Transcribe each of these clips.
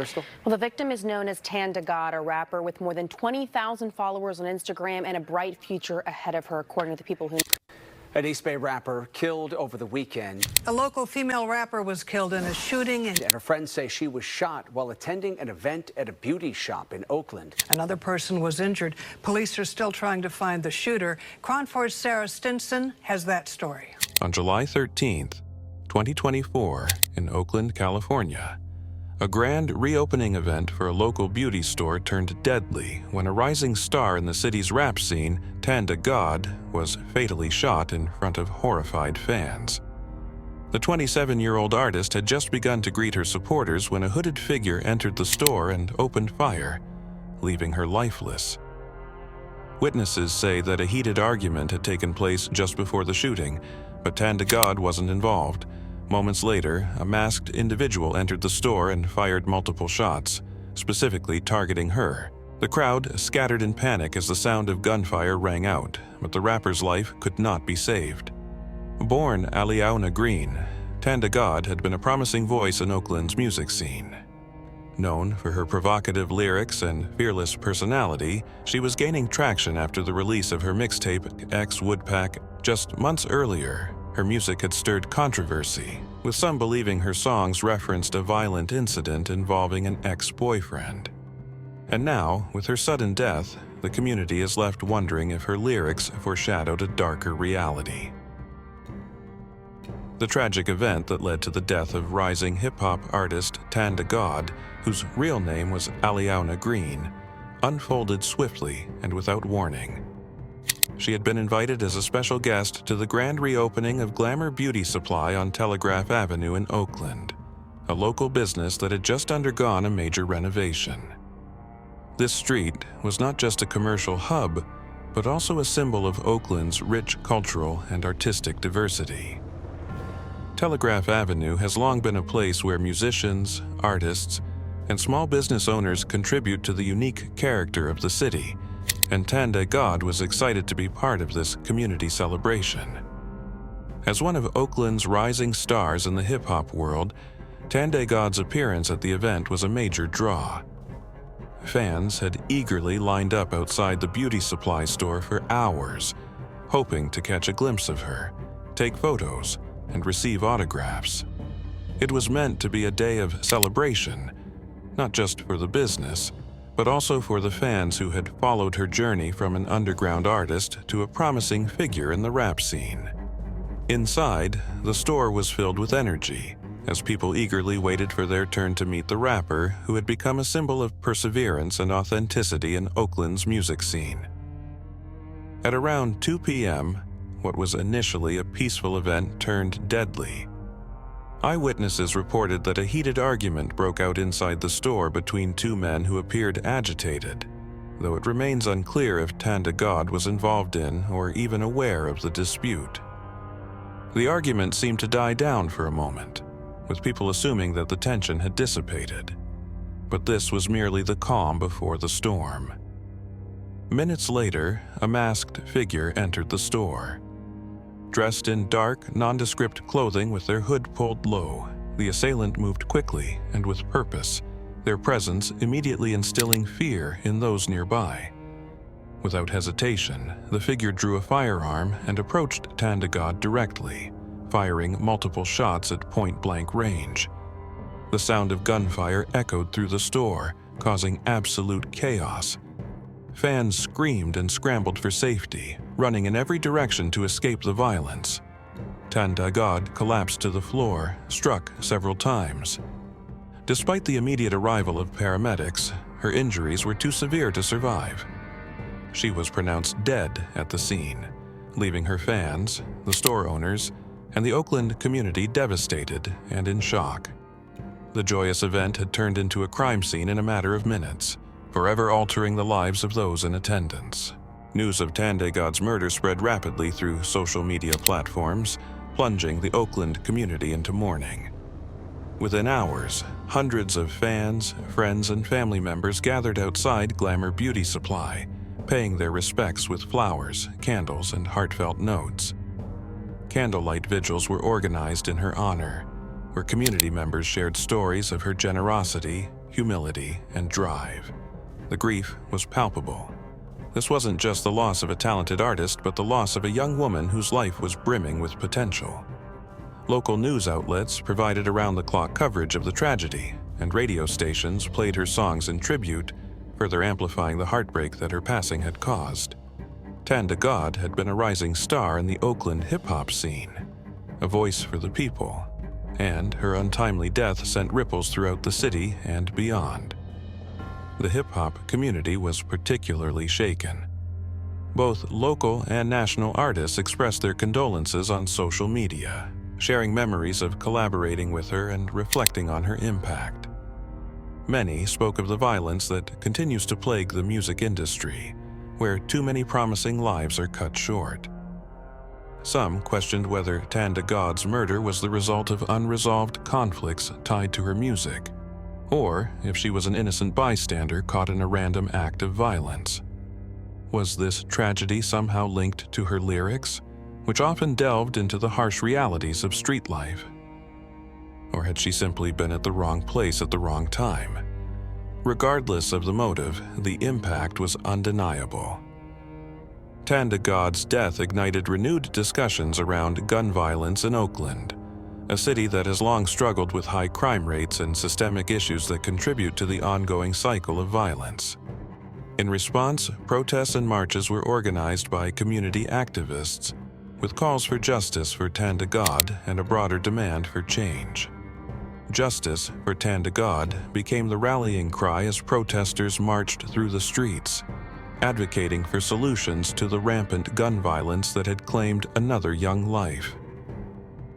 Crystal? Well, the victim is known as Tanda God, a rapper with more than 20,000 followers on Instagram and a bright future ahead of her, according to the people who. An East Bay rapper killed over the weekend. A local female rapper was killed in a shooting. And her friends say she was shot while attending an event at a beauty shop in Oakland. Another person was injured. Police are still trying to find the shooter. KRON 4's Sarah Stinson has that story. On July 13th, 2024, in Oakland, California, a grand reopening event for a local beauty store turned deadly when a rising star in the city's rap scene, Tanda God, was fatally shot in front of horrified fans. The 27-year-old artist had just begun to greet her supporters when a hooded figure entered the store and opened fire, leaving her lifeless. Witnesses say that a heated argument had taken place just before the shooting, but Tanda God wasn't involved. Moments later, a masked individual entered the store and fired multiple shots, specifically targeting her. The crowd scattered in panic as the sound of gunfire rang out, but the rapper's life could not be saved. Born Aliauna Green, Tanda God had been a promising voice in Oakland's music scene. Known for her provocative lyrics and fearless personality, she was gaining traction after the release of her mixtape, Ex-Woodpack. Just months earlier, her music had stirred controversy, with some believing her songs referenced a violent incident involving an ex-boyfriend. And now, with her sudden death, the community is left wondering if her lyrics foreshadowed a darker reality. The tragic event that led to the death of rising hip-hop artist Tanda God, whose real name was Aliauna Green, unfolded swiftly and without warning. She had been invited as a special guest to the grand reopening of Glamour Beauty Supply on Telegraph Avenue in Oakland, a local business that had just undergone a major renovation. This street was not just a commercial hub, but also a symbol of Oakland's rich cultural and artistic diversity. Telegraph Avenue has long been a place where musicians, artists, and small business owners contribute to the unique character of the city, and Tanda God was excited to be part of this community celebration. As one of Oakland's rising stars in the hip-hop world, Tanda God's appearance at the event was a major draw. Fans had eagerly lined up outside the beauty supply store for hours, hoping to catch a glimpse of her, take photos, and receive autographs. It was meant to be a day of celebration, not just for the business, but also for the fans who had followed her journey from an underground artist to a promising figure in the rap scene. Inside, the store was filled with energy, as people eagerly waited for their turn to meet the rapper who had become a symbol of perseverance and authenticity in Oakland's music scene. At around 2 p.m., what was initially a peaceful event turned deadly. Eyewitnesses reported that a heated argument broke out inside the store between two men who appeared agitated, though it remains unclear if Tanda God was involved in or even aware of the dispute. The argument seemed to die down for a moment, with people assuming that the tension had dissipated. But this was merely the calm before the storm. Minutes later, a masked figure entered the store. Dressed in dark, nondescript clothing with their hood pulled low, the assailant moved quickly and with purpose, their presence immediately instilling fear in those nearby. Without hesitation, the figure drew a firearm and approached Tanda God directly, firing multiple shots at point-blank range. The sound of gunfire echoed through the store, causing absolute chaos. Fans screamed and scrambled for safety, running in every direction to escape the violence. Tanda God collapsed to the floor, struck several times. Despite the immediate arrival of paramedics, her injuries were too severe to survive. She was pronounced dead at the scene, leaving her fans, the store owners, and the Oakland community devastated and in shock. The joyous event had turned into a crime scene in a matter of minutes, forever altering the lives of those in attendance. News of Tanda God's murder spread rapidly through social media platforms, plunging the Oakland community into mourning. Within hours, hundreds of fans, friends, and family members gathered outside Glamour Beauty Supply, paying their respects with flowers, candles, and heartfelt notes. Candlelight vigils were organized in her honor, where community members shared stories of her generosity, humility, and drive. The grief was palpable. This wasn't just the loss of a talented artist, but the loss of a young woman whose life was brimming with potential. Local news outlets provided around-the-clock coverage of the tragedy, and radio stations played her songs in tribute, further amplifying the heartbreak that her passing had caused. Tanda God had been a rising star in the Oakland hip-hop scene, a voice for the people, and her untimely death sent ripples throughout the city and beyond. The hip-hop community was particularly shaken. Both local and national artists expressed their condolences on social media, sharing memories of collaborating with her and reflecting on her impact. Many spoke of the violence that continues to plague the music industry, where too many promising lives are cut short. Some questioned whether Tanda God's murder was the result of unresolved conflicts tied to her music, or if she was an innocent bystander caught in a random act of violence. Was this tragedy somehow linked to her lyrics, which often delved into the harsh realities of street life? Or had she simply been at the wrong place at the wrong time? Regardless of the motive, the impact was undeniable. Tanda God's death ignited renewed discussions around gun violence in Oakland, a city that has long struggled with high crime rates and systemic issues that contribute to the ongoing cycle of violence. In response, protests and marches were organized by community activists, with calls for justice for Tanda God and a broader demand for change. Justice for Tanda God became the rallying cry as protesters marched through the streets, advocating for solutions to the rampant gun violence that had claimed another young life.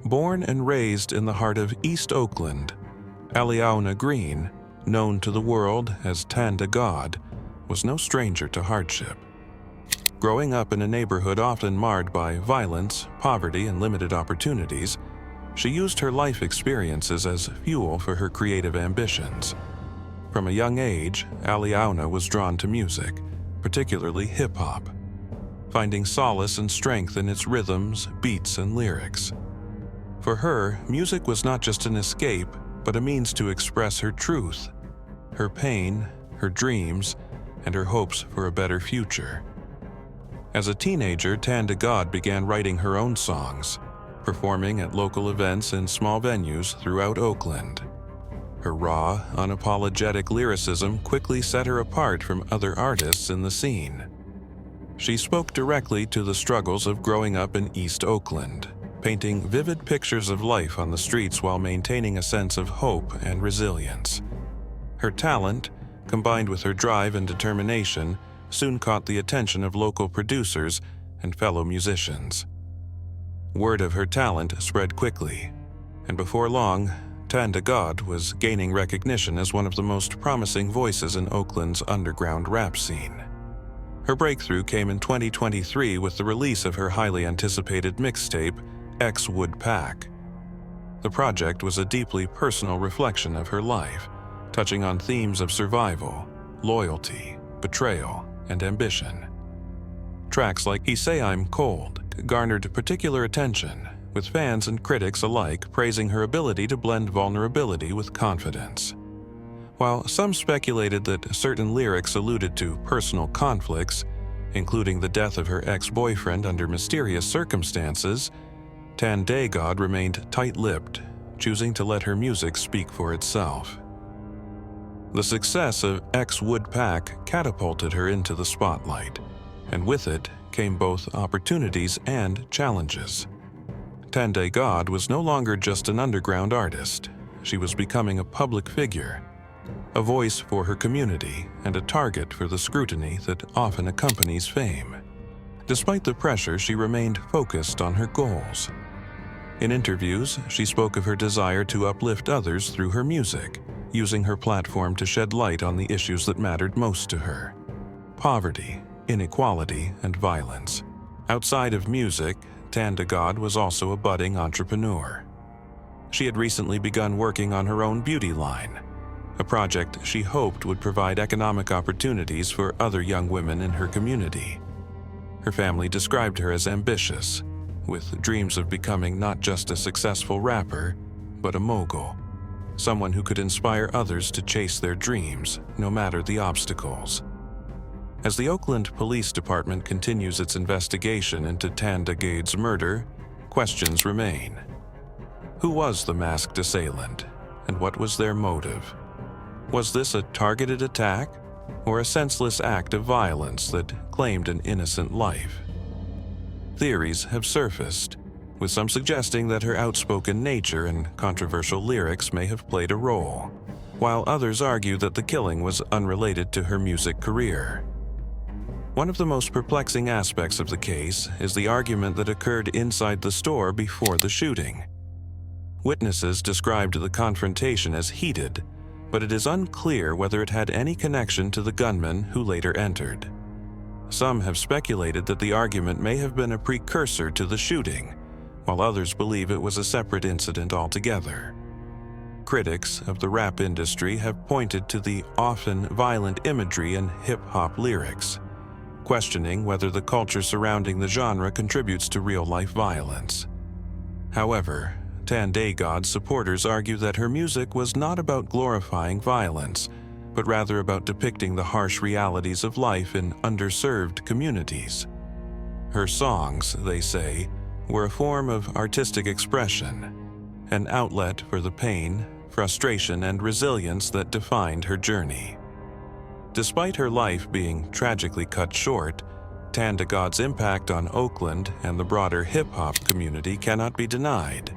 Born and raised in the heart of East Oakland, Aliauna Green, known to the world as Tanda God, was no stranger to hardship. Growing up in a neighborhood often marred by violence, poverty, and limited opportunities, she used her life experiences as fuel for her creative ambitions. From a young age, Aliauna was drawn to music, particularly hip-hop, finding solace and strength in its rhythms, beats, and lyrics. For her, music was not just an escape, but a means to express her truth, her pain, her dreams, and her hopes for a better future. As a teenager, Tanda God began writing her own songs, performing at local events in small venues throughout Oakland. Her raw, unapologetic lyricism quickly set her apart from other artists in the scene. She spoke directly to the struggles of growing up in East Oakland, painting vivid pictures of life on the streets while maintaining a sense of hope and resilience. Her talent, combined with her drive and determination, soon caught the attention of local producers and fellow musicians. Word of her talent spread quickly, and before long, Tanda God was gaining recognition as one of the most promising voices in Oakland's underground rap scene. Her breakthrough came in 2023 with the release of her highly anticipated mixtape, X Would Pack. The project was a deeply personal reflection of her life, touching on themes of survival, loyalty, betrayal, and ambition. Tracks like He Say I'm Cold garnered particular attention, with fans and critics alike praising her ability to blend vulnerability with confidence. While some speculated that certain lyrics alluded to personal conflicts, including the death of her ex-boyfriend under mysterious circumstances, Tanda God remained tight-lipped, choosing to let her music speak for itself. The success of X Would Pack catapulted her into the spotlight, and with it came both opportunities and challenges. Tanda God was no longer just an underground artist. She was becoming a public figure, a voice for her community, and a target for the scrutiny that often accompanies fame. Despite the pressure, she remained focused on her goals. In interviews, she spoke of her desire to uplift others through her music, using her platform to shed light on the issues that mattered most to her: poverty, inequality, and violence. Outside of music, Tanda God was also a budding entrepreneur. She had recently begun working on her own beauty line, a project she hoped would provide economic opportunities for other young women in her community. Her family described her as ambitious, with dreams of becoming not just a successful rapper, but a mogul. someone who could inspire others to chase their dreams, no matter the obstacles. As the Oakland Police Department continues its investigation into Tanda Gade's murder, questions remain. Who was the masked assailant, and what was their motive? Was this a targeted attack, or a senseless act of violence that claimed an innocent life? Theories have surfaced, with some suggesting that her outspoken nature and controversial lyrics may have played a role, while others argue that the killing was unrelated to her music career. One of the most perplexing aspects of the case is the argument that occurred inside the store before the shooting. Witnesses described the confrontation as heated, but it is unclear whether it had any connection to the gunman who later entered. Some have speculated that the argument may have been a precursor to the shooting, while others believe it was a separate incident altogether. Critics of the rap industry have pointed to the often violent imagery in hip-hop lyrics, questioning whether the culture surrounding the genre contributes to real-life violence. However, Tanda God's supporters argue that her music was not about glorifying violence, but rather about depicting the harsh realities of life in underserved communities. Her songs, they say, were a form of artistic expression, an outlet for the pain, frustration, and resilience that defined her journey. Despite her life being tragically cut short, Tanda God's impact on Oakland and the broader hip-hop community cannot be denied.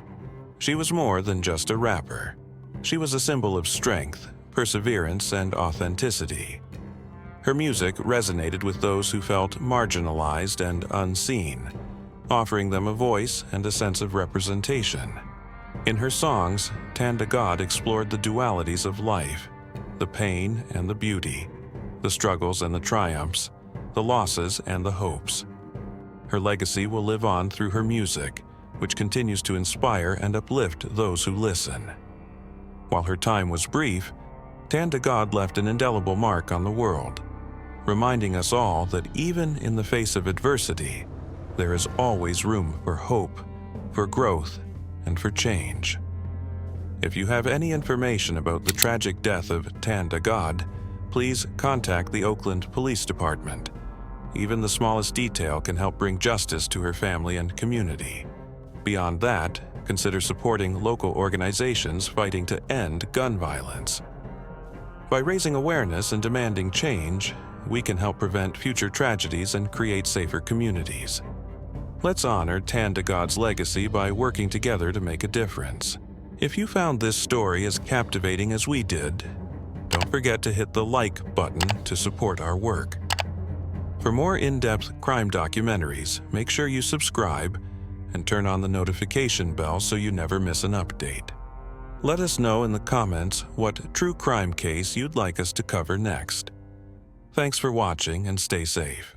She was more than just a rapper. She was a symbol of strength, perseverance, and authenticity. Her music resonated with those who felt marginalized and unseen, offering them a voice and a sense of representation. In her songs, Tanda God explored the dualities of life, the pain and the beauty, the struggles and the triumphs, the losses and the hopes. Her legacy will live on through her music, which continues to inspire and uplift those who listen. While her time was brief, Tanda God left an indelible mark on the world, reminding us all that even in the face of adversity, there is always room for hope, for growth, and for change. If you have any information about the tragic death of Tanda God, please contact the Oakland Police Department. Even the smallest detail can help bring justice to her family and community. Beyond that, consider supporting local organizations fighting to end gun violence. By raising awareness and demanding change, we can help prevent future tragedies and create safer communities. Let's honor Tanda God's legacy by working together to make a difference. If you found this story as captivating as we did, don't forget to hit the like button to support our work. For more in-depth crime documentaries, make sure you subscribe and turn on the notification bell so you never miss an update. Let us know in the comments what true crime case you'd like us to cover next. Thanks for watching and stay safe.